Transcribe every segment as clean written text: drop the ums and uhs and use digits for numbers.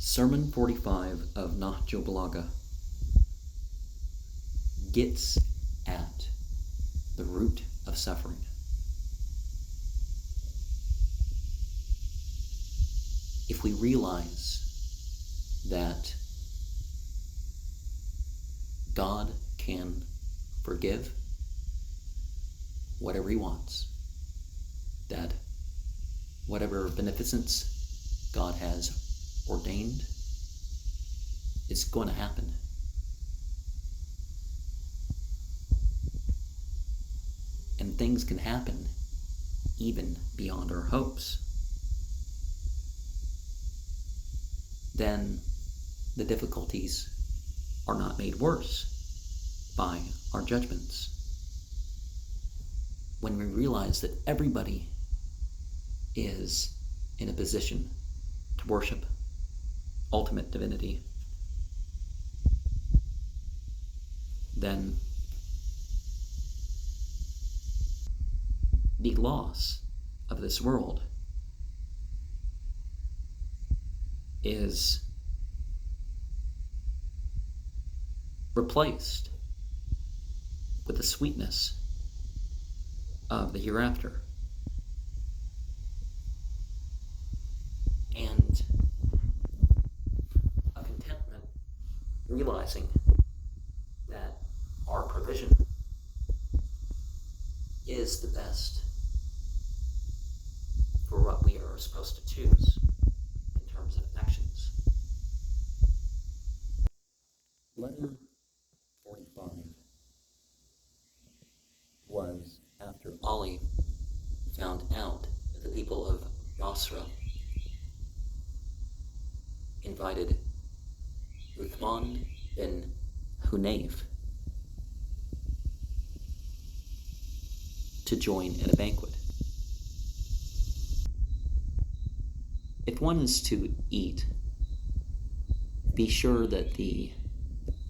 Sermon 45 of Nahjul Balagah gets at the root of suffering. If we realize that God can forgive whatever He wants, that whatever beneficence God has ordained is going to happen. And things can happen even beyond our hopes. Then the difficulties are not made worse by our judgments. When we realize that everybody is in a position to worship ultimate divinity, then the loss of this world is replaced with the sweetness of the hereafter. And a contentment realizing that our provision is the best for what we are supposed to choose in terms of actions. Letter 45 was after Ali found out that the people of Basra invited Uthman bin Hunayf to join in a banquet. If one is to eat, be sure that the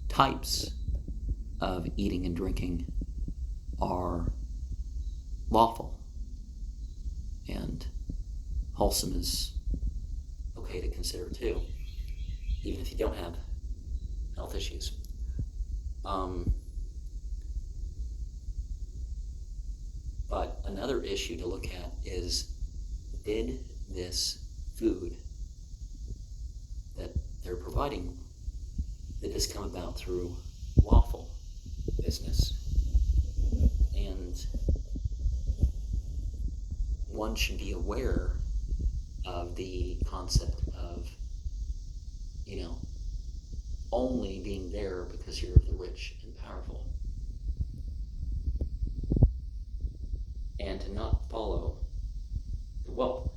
types of eating and drinking are lawful and wholesome is okay to consider too, even if you don't have health issues. But another issue to look at is, did this food that they're providing, did this come about through lawful business? And one should be aware of the concept of, only being there because you're the rich and powerful, and to not follow the wealth.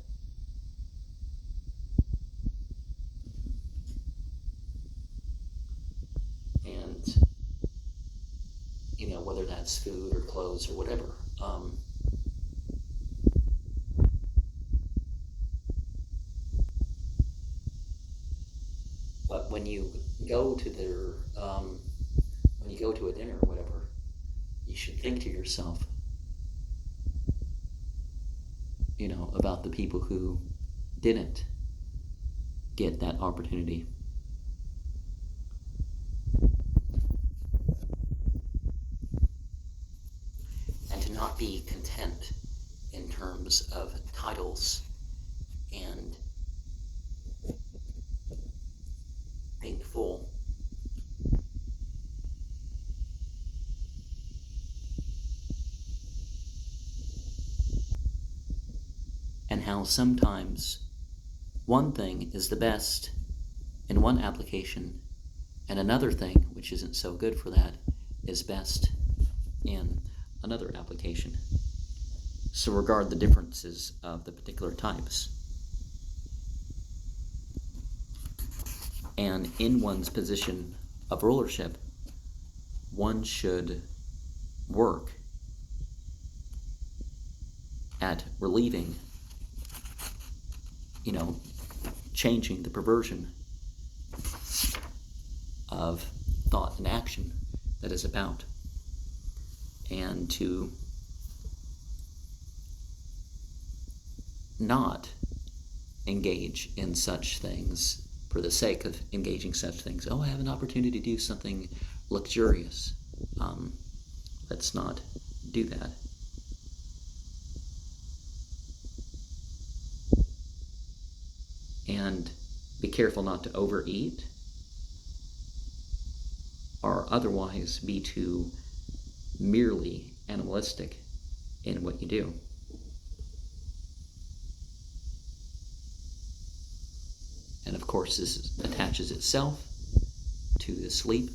And, whether that's food or clothes or whatever. But when you go to a dinner or whatever, you should think to yourself, about the people who didn't get that opportunity. And to not be content in terms of titles and being full. And how sometimes one thing is the best in one application, and another thing, which isn't so good for that, is best in another application. So regard the differences of the particular types. And in one's position of rulership, one should work at relieving, changing the perversion of thought and action that is about, and to not engage in such things for the sake of engaging such things. Oh, I have an opportunity to do something luxurious. Let's not do that. And be careful not to overeat or otherwise be too merely animalistic in what you do. And of course, this attaches itself to the sleep.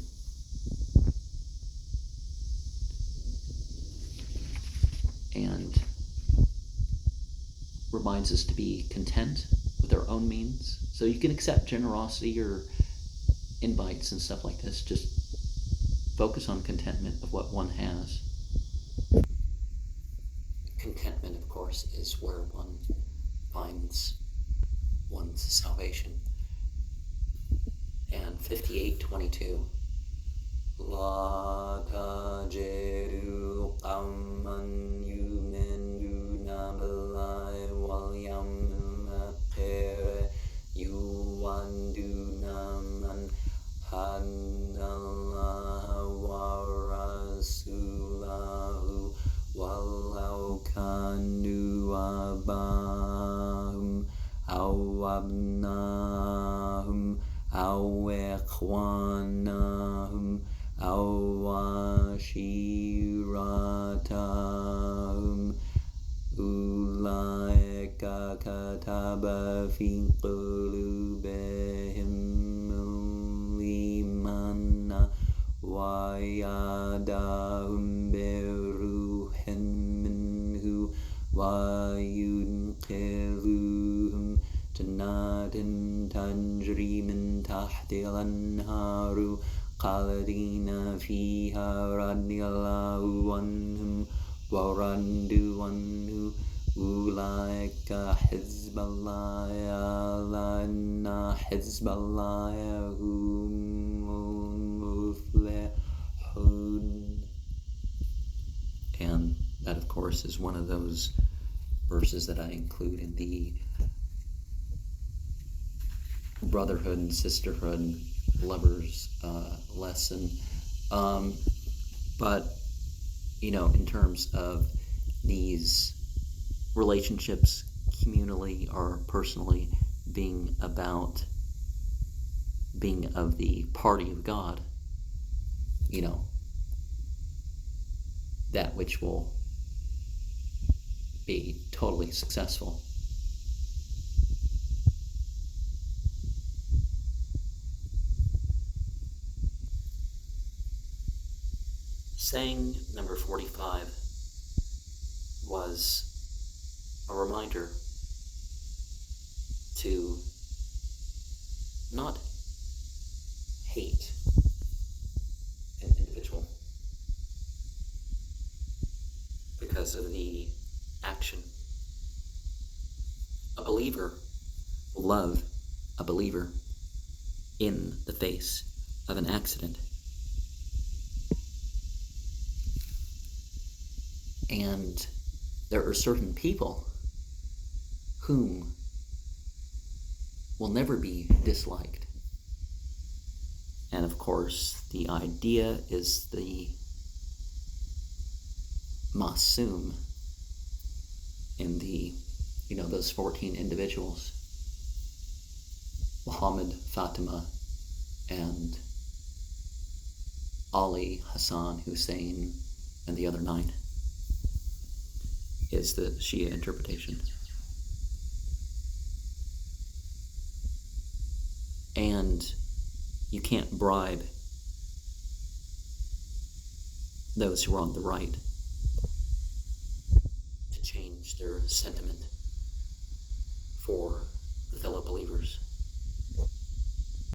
And reminds us to be content with our own means. So you can accept generosity or invites and stuff like this. Just focus on contentment of what one has. Contentment, of course, is where one finds one's salvation. And 58:22. La tajidu qawman yu'minuna billahi wal yawmil akhir yuwadduna man haddallaha wa rasulahu walau kanu abahum aw abnahum aw ikhwanahum aw ashiratahum ulaika kataba fi qulubihim al-imana wa yadahum biruhin minhu wa yudkhiluhum jannatin tajri min tahtiha al-anharu khalidina fiha radiyallahu anhum wa radu anhu ulaika hizballahi ala inna hizballahi humul muflihun. And that, of course, is one of those verses that I include in the brotherhood and sisterhood lovers lesson. But, in terms of these relationships communally or personally being about being of the party of God, that which will be totally successful. Saying number 45 was a reminder to not hate an individual because of the action. A believer will love a believer in the face of an accident. And there are certain people whom will never be disliked. And of course, the idea is the Masum in the, those 14 individuals, Muhammad, Fatima, and Ali, Hassan, Hussein, and the other 9. Is the Shia interpretation. And you can't bribe those who are on the right to change their sentiment for the fellow believers.